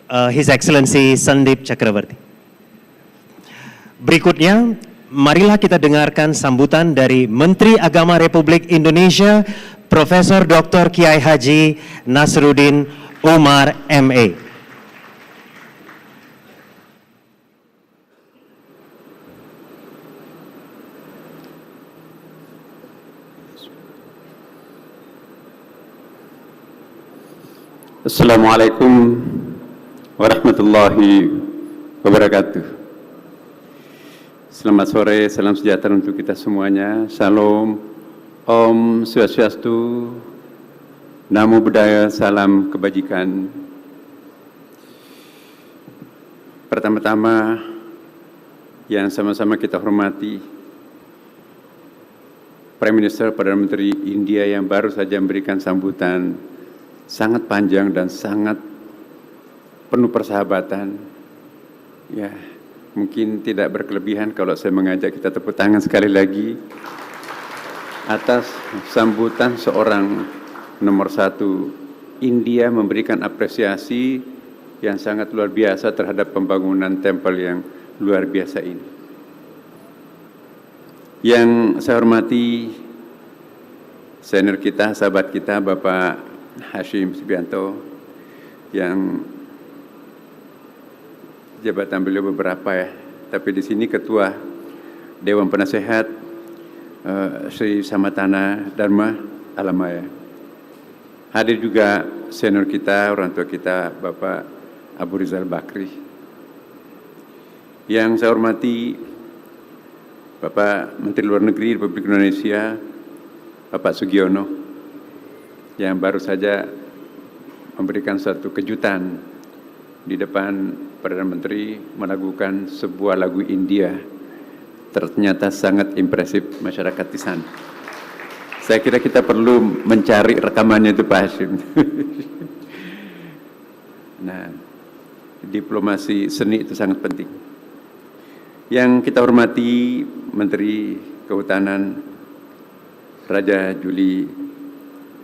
His Excellency Sandeep Chakravarti. Berikutnya, marilah kita dengarkan sambutan dari Menteri Agama Republik Indonesia, Profesor Dr. Kiai Haji Nasruddin Umar MA. Assalamualaikum warahmatullahi wabarakatuh. Selamat sore, salam sejahtera untuk kita semuanya. Salam, Om Swastiastu, Namo Buddhaya, salam kebajikan. Pertama-tama yang sama-sama kita hormati, Prime Minister Perdana Menteri India yang baru saja memberikan sambutan sangat panjang dan sangat penuh persahabatan. Ya, mungkin tidak berkelebihan kalau saya mengajak kita tepuk tangan sekali lagi atas sambutan seorang nomor satu India memberikan apresiasi yang sangat luar biasa terhadap pembangunan tempel yang luar biasa ini. Yang saya hormati senior kita, sahabat kita, Bapak Hashim Subianto, yang jabatan beliau beberapa ya, tapi di sini Ketua Dewan Penasehat Sri Samatana Dharma Alamaya. Hadir juga senior kita, orang tua kita, Bapak Abu Rizal Bakri. Yang saya hormati Bapak Menteri Luar Negeri Republik Indonesia, Bapak Sugiono, yang baru saja memberikan suatu kejutan di depan Perdana Menteri melakukan sebuah lagu India. Ternyata sangat impresif masyarakat di sana. Saya kira kita perlu mencari rekamannya itu, Pak Hashim. Nah, diplomasi seni itu sangat penting. Yang kita hormati Menteri Kehutanan Raja Juli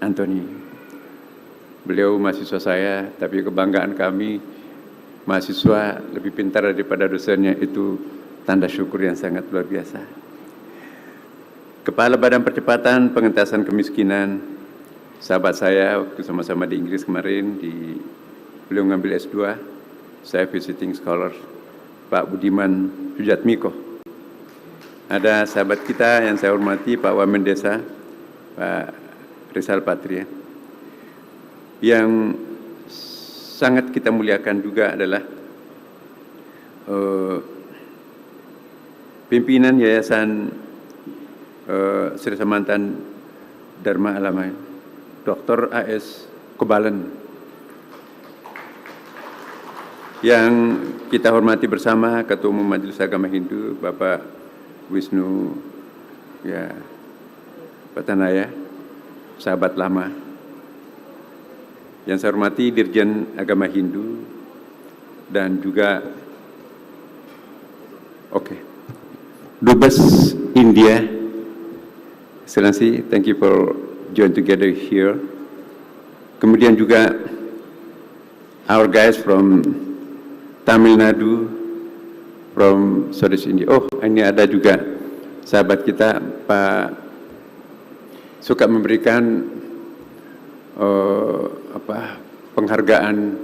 Anthony. Beliau mahasiswa saya, tapi kebanggaan kami mahasiswa lebih pintar daripada dosennya, itu tanda syukur yang sangat luar biasa. Kepala Badan Percepatan Pengentasan Kemiskinan, sahabat saya waktu sama-sama di Inggris kemarin, beliau ngambil S2, saya visiting scholar, Pak Budiman Sujatmiko. Ada sahabat kita yang saya hormati, Pak Wamen Desa, Pak Rizal Patria. Yang sangat kita muliakan juga adalah pimpinan Yayasan Sri Samantan Dharma Alamaya, Dr. A.S. Kobalen. Yang kita hormati bersama Ketua Umum Majelis Agama Hindu, Bapak Wisnu ya, Patanaya, sahabat lama. Yang saya hormati Dirjen Agama Hindu dan juga Dubes India. Excellency, thank you for join together here. Kemudian juga our guys from Tamil Nadu, from Southeast India. Oh, ini ada juga sahabat kita, Pak, suka memberikan penghargaan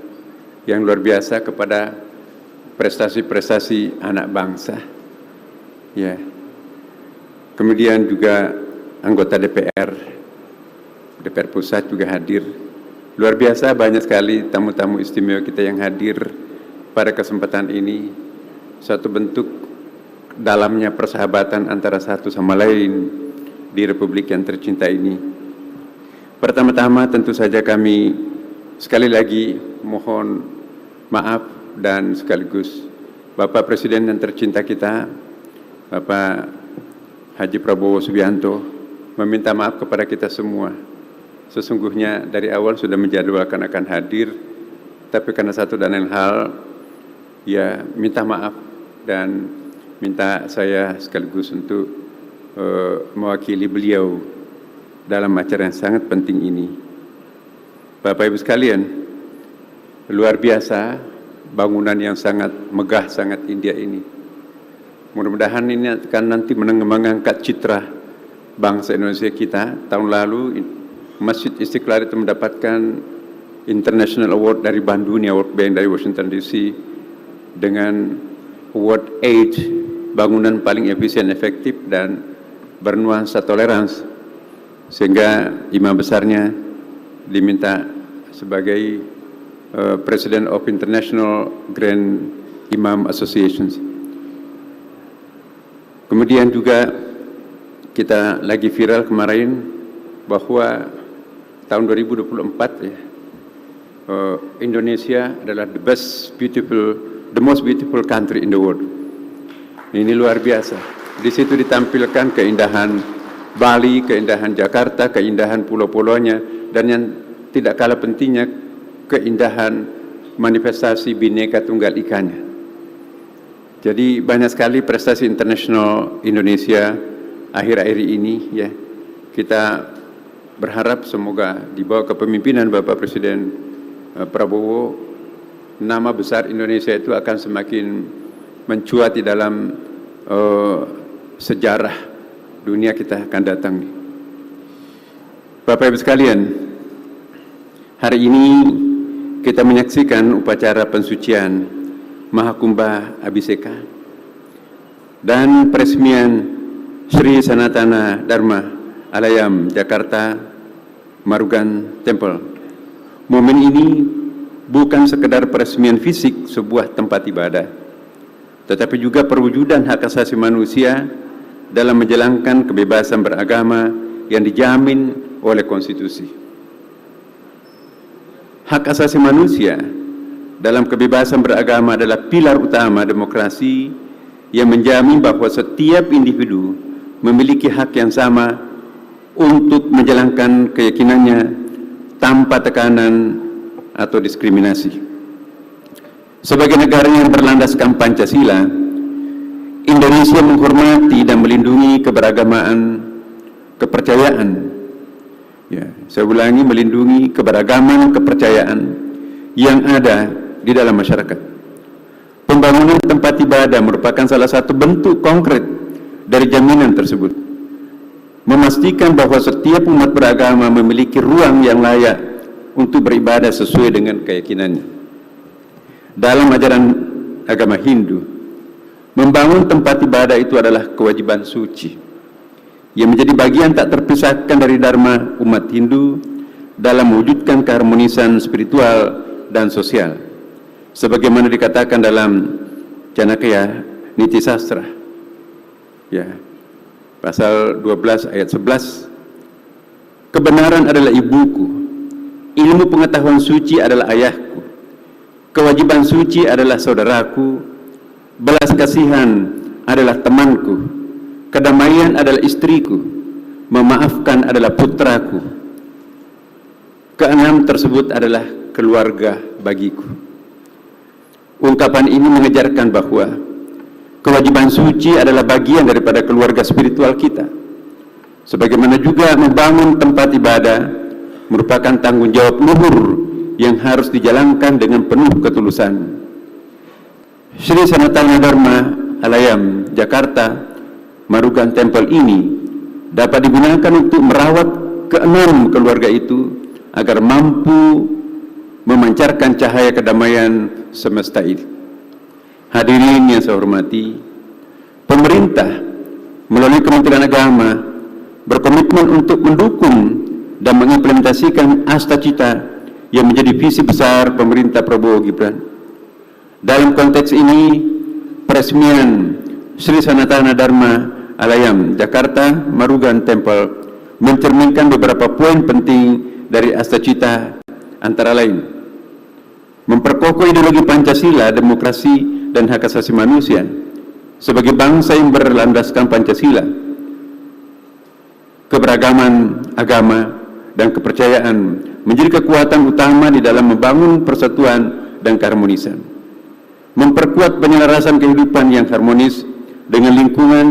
yang luar biasa kepada prestasi-prestasi anak bangsa. Ya. Kemudian juga anggota DPR Pusat juga hadir. Luar biasa, banyak sekali tamu-tamu istimewa kita yang hadir pada kesempatan ini. Suatu bentuk dalamnya persahabatan antara satu sama lain di Republik yang tercinta ini. Pertama-tama tentu saja kami sekali lagi mohon maaf dan sekaligus Bapak Presiden yang tercinta kita, Bapak Haji Prabowo Subianto, meminta maaf kepada kita semua. Sesungguhnya dari awal sudah menjadwalkan akan hadir, tapi karena satu dan lain hal, ya minta maaf dan minta saya sekaligus untuk mewakili beliau dalam acara yang sangat penting ini. Bapak Ibu sekalian, luar biasa bangunan yang sangat megah, sangat indah ini. Mudah-mudahan ini akan nanti mengangkat citra bangsa Indonesia kita. Tahun lalu Masjid Istiqlal itu mendapatkan International Award dari Bank Dunia, World Bank dari Washington DC, dengan Award 8, bangunan paling efisien, efektif, dan bernuansa toleransi. Sehingga imam besarnya diminta sebagai President of International Grand Imam Associations. Kemudian juga kita lagi viral kemarin bahwa tahun 2024 ya, Indonesia adalah the most beautiful country in the world. Ini luar biasa. Di situ ditampilkan keindahan Bali, keindahan Jakarta, keindahan pulau-pulaunya, dan yang tidak kalah pentingnya keindahan manifestasi Bhinneka Tunggal Ikanya. Jadi banyak sekali prestasi internasional Indonesia akhir-akhir ini ya. Kita berharap semoga di bawah kepemimpinan Bapak Presiden Prabowo, nama besar Indonesia itu akan semakin mencuat di dalam sejarah dunia kita akan datang. Bapak Ibu sekalian, hari ini kita menyaksikan upacara pensucian Mahakumbha Abhiseka dan peresmian Sri Sanatana Dharma Alayam Jakarta Marugan Temple. Momen ini bukan sekedar peresmian fisik sebuah tempat ibadah, tetapi juga perwujudan hak asasi manusia dalam menjalankan kebebasan beragama yang dijamin oleh konstitusi. Hak asasi manusia dalam kebebasan beragama adalah pilar utama demokrasi yang menjamin bahwa setiap individu memiliki hak yang sama untuk menjalankan keyakinannya tanpa tekanan atau diskriminasi. Sebagai negara yang berlandaskan Pancasila, Indonesia menghormati dan melindungi keberagamaan kepercayaan. Ya, saya ulangi, melindungi keberagaman kepercayaan yang ada di dalam masyarakat. Pembangunan tempat ibadah merupakan salah satu bentuk konkret dari jaminan tersebut. Memastikan bahwa setiap umat beragama memiliki ruang yang layak untuk beribadah sesuai dengan keyakinannya. Dalam ajaran agama Hindu, membangun tempat ibadah itu adalah kewajiban suci yang menjadi bagian tak terpisahkan dari dharma umat Hindu dalam mewujudkan keharmonisan spiritual dan sosial, sebagaimana dikatakan dalam Chanakya Niti Sastra ya, pasal 12 ayat 11. Kebenaran adalah ibuku, ilmu pengetahuan suci adalah ayahku, kewajiban suci adalah saudaraku, belas kasihan adalah temanku, kedamaian adalah istriku, memaafkan adalah putraku. Keenam tersebut adalah keluarga bagiku. Ungkapan ini mengajarkan bahwa kewajiban suci adalah bagian daripada keluarga spiritual kita. Sebagaimana juga membangun tempat ibadah merupakan tanggung jawab luhur yang harus dijalankan dengan penuh ketulusan. Sri Sanatana Dharma Alayam Jakarta Marugan Temple ini dapat digunakan untuk merawat keenam keluarga itu agar mampu memancarkan cahaya kedamaian semesta ini. Hadirin yang saya hormati, pemerintah melalui Kementerian Agama berkomitmen untuk mendukung dan mengimplementasikan Astacita yang menjadi visi besar pemerintah Prabowo Gibran. Dalam konteks ini, peresmian Sri Sanatana Dharma Alayam Jakarta Marugan Temple mencerminkan beberapa poin penting dari Astacita, antara lain memperkokoh ideologi Pancasila, demokrasi, dan hak asasi manusia sebagai bangsa yang berlandaskan Pancasila. Keberagaman agama dan kepercayaan menjadi kekuatan utama di dalam membangun persatuan dan keharmonisan. Memperkuat penyelarasan kehidupan yang harmonis dengan lingkungan,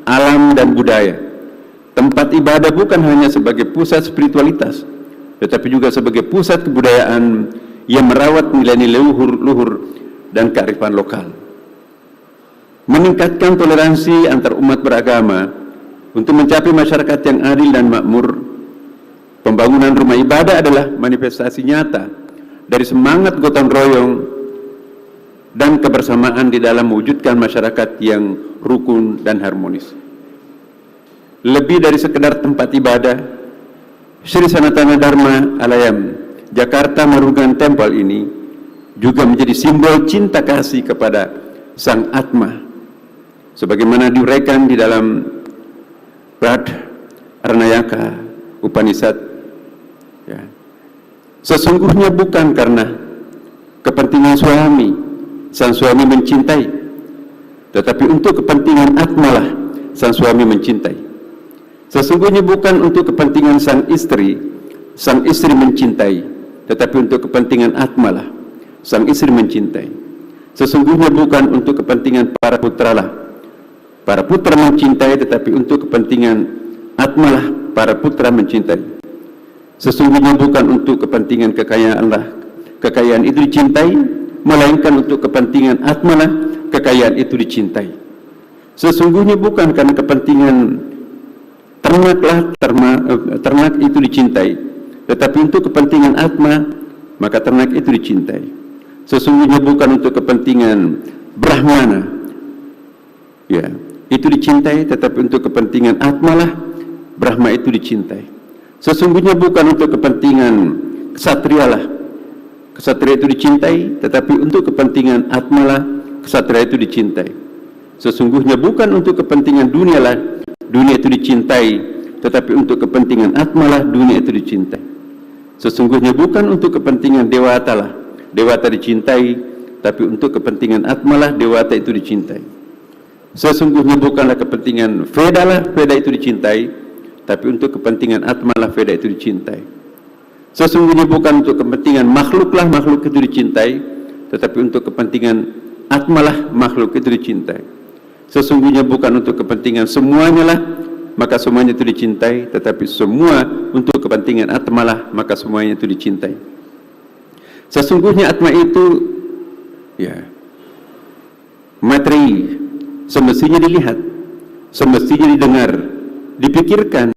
alam, dan budaya. Tempat ibadah bukan hanya sebagai pusat spiritualitas, tetapi juga sebagai pusat kebudayaan yang merawat nilai-nilai luhur dan kearifan lokal. Meningkatkan toleransi antar umat beragama untuk mencapai masyarakat yang adil dan makmur. Pembangunan rumah ibadah adalah manifestasi nyata dari semangat gotong royong dan kebersamaan di dalam mewujudkan masyarakat yang rukun dan harmonis. Lebih dari sekedar tempat ibadah, Sri Sanatana Dharma Alayam Jakarta Marugan Temple ini juga menjadi simbol cinta kasih kepada Sang Atma, sebagaimana diuraikan di dalam Brad Arnayaka Upanishad. Ya. Sesungguhnya bukan karena kepentingan suami, sang suami mencintai, tetapi untuk kepentingan Atmalah sang suami mencintai. Sesungguhnya bukan untuk kepentingan sang istri mencintai, tetapi untuk kepentingan Atmalah sang istri mencintai. Sesungguhnya bukan untuk kepentingan para putralah para putra mencintai, tetapi untuk kepentingan Atmalah para putra mencintai. Sesungguhnya bukan untuk kepentingan kekayaan itu dicintai, melainkan untuk kepentingan Atmalah kekayaan itu dicintai. Sesungguhnya bukan karena kepentingan ternak itu dicintai, tetapi untuk kepentingan Atma maka ternak itu dicintai. Sesungguhnya bukan untuk kepentingan Brahmana, ya, itu dicintai, tetapi untuk kepentingan Atmalah Brahma itu dicintai. Sesungguhnya bukan untuk kepentingan Ksatria itu dicintai, tetapi untuk kepentingan Atmalah Ksatria itu dicintai. Sesungguhnya bukan untuk kepentingan dunia itu dicintai, tetapi untuk kepentingan Atmalah dunia itu dicintai. Sesungguhnya bukan untuk kepentingan Dewata dicintai, tapi untuk kepentingan Atmalah Dewata itu dicintai. Sesungguhnya bukanlah kepentingan Veda itu dicintai, tapi untuk kepentingan Atmalah Veda itu dicintai. Sesungguhnya bukan untuk kepentingan makhluk itu dicintai, tetapi untuk kepentingan Atmalah makhluk itu dicintai. Sesungguhnya bukan untuk kepentingan semuanya lah, maka semuanya itu dicintai, tetapi semua untuk kepentingan Atmalah, maka semuanya itu dicintai. Sesungguhnya Atma itu, ya, materi, semestinya dilihat, semestinya didengar, dipikirkan,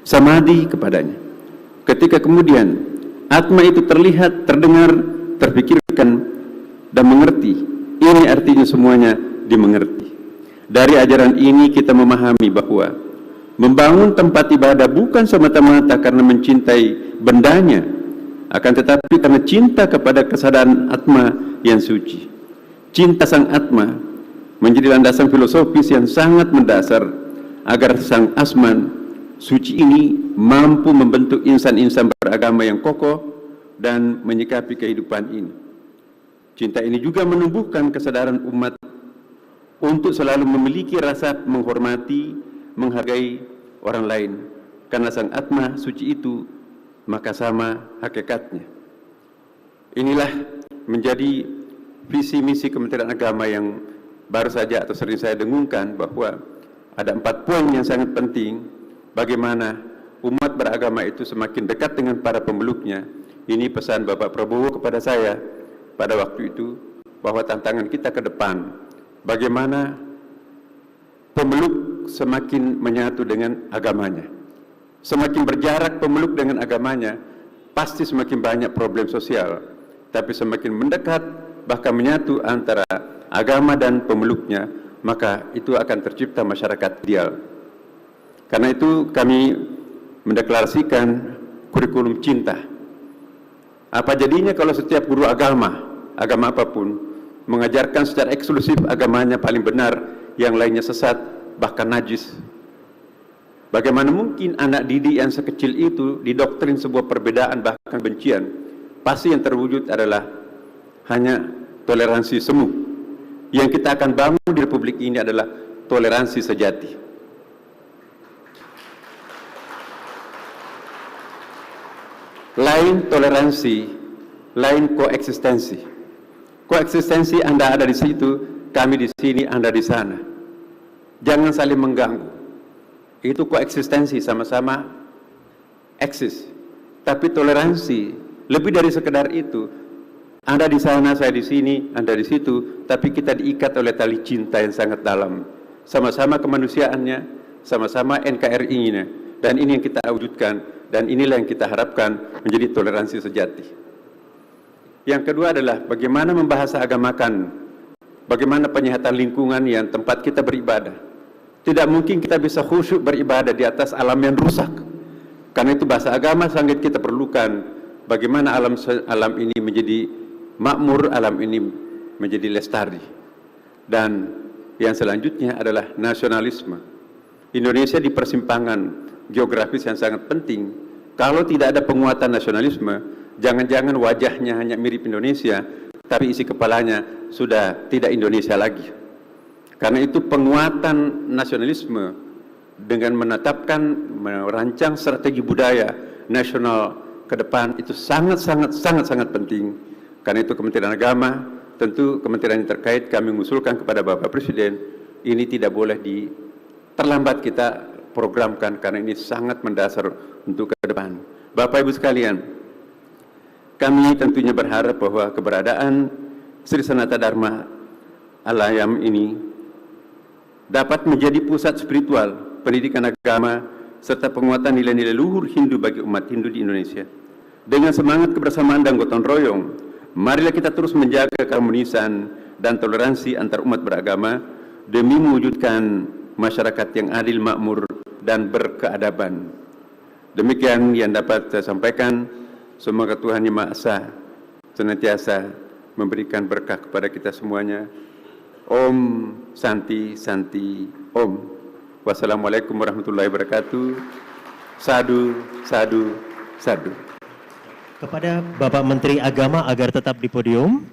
samadhi kepadanya. Ketika kemudian Atma itu terlihat, terdengar, terpikirkan, dan mengerti, ini artinya semuanya dimengerti. Dari ajaran ini kita memahami bahwa membangun tempat ibadah bukan semata-mata karena mencintai bendanya, akan tetapi karena cinta kepada kesadaran Atma yang suci. Cinta sang Atma menjadi landasan filosofis yang sangat mendasar agar sang Asman suci ini mampu membentuk insan-insan beragama yang kokoh dan menyikapi kehidupan ini. Cinta ini juga menumbuhkan kesadaran umat untuk selalu memiliki rasa menghormati, menghargai orang lain, karena sang Atma suci itu maka sama hakikatnya. Inilah menjadi visi misi Kementerian Agama yang baru saja atau sering saya dengungkan, bahwa ada 4 poin yang sangat penting bagaimana umat beragama itu semakin dekat dengan para pemeluknya. Ini pesan Bapak Prabowo kepada saya pada waktu itu, bahwa tantangan kita ke depan, bagaimana pemeluk semakin menyatu dengan agamanya. Semakin berjarak pemeluk dengan agamanya, pasti semakin banyak problem sosial. Tapi semakin mendekat, bahkan menyatu antara agama dan pemeluknya, maka itu akan tercipta masyarakat ideal. Karena itu kami mendeklarasikan kurikulum cinta. Apa jadinya kalau setiap guru agama apapun, mengajarkan secara eksklusif agamanya paling benar, yang lainnya sesat, bahkan najis? Bagaimana mungkin anak didik yang sekecil itu didoktrin sebuah perbedaan bahkan bencian? Pasti yang terwujud adalah hanya toleransi semu. Yang kita akan bangun di Republik ini adalah toleransi sejati. Lain toleransi, lain koeksistensi. Koeksistensi Anda ada di situ, kami di sini, Anda di sana. Jangan saling mengganggu. Itu koeksistensi, sama-sama eksis. Tapi toleransi lebih dari sekedar itu. Anda di sana, saya di sini, Anda di situ, tapi kita diikat oleh tali cinta yang sangat dalam. Sama-sama kemanusiaannya, sama-sama NKRI-nya, dan ini yang kita wujudkan, dan inilah yang kita harapkan menjadi toleransi sejati. Yang kedua adalah bagaimana membahasa agamakan, bagaimana penyehatan lingkungan yang tempat kita beribadah. Tidak mungkin kita bisa khusyuk beribadah di atas alam yang rusak. Karena itu bahasa agama sangat kita perlukan. Bagaimana alam ini menjadi makmur, alam ini menjadi lestari. Dan yang selanjutnya adalah nasionalisme. Indonesia di persimpangan geografis yang sangat penting. Kalau tidak ada penguatan nasionalisme, jangan-jangan wajahnya hanya mirip Indonesia, tapi isi kepalanya sudah tidak Indonesia lagi. Karena itu penguatan nasionalisme dengan menetapkan, merancang strategi budaya nasional ke depan itu sangat penting. Karena itu Kementerian Agama, tentu kementerian yang terkait kami mengusulkan kepada Bapak Presiden, ini tidak boleh terlambat kita programkan karena ini sangat mendasar untuk ke depan. Bapak Ibu sekalian, kami tentunya berharap bahwa keberadaan Sri Sanata Dharma Alayam ini dapat menjadi pusat spiritual, pendidikan agama, serta penguatan nilai-nilai luhur Hindu bagi umat Hindu di Indonesia. Dengan semangat kebersamaan dan gotong royong, marilah kita terus menjaga keharmonisan dan toleransi antar umat beragama demi mewujudkan masyarakat yang adil, makmur, dan berkeadaban. Demikian yang dapat saya sampaikan. Semoga Tuhan Yang Maha Esa senantiasa memberikan berkah kepada kita semuanya. Om Santi Santi Om. Wassalamualaikum warahmatullahi wabarakatuh. Sadu, sadu, sadu. Kepada Bapak Menteri Agama agar tetap di podium.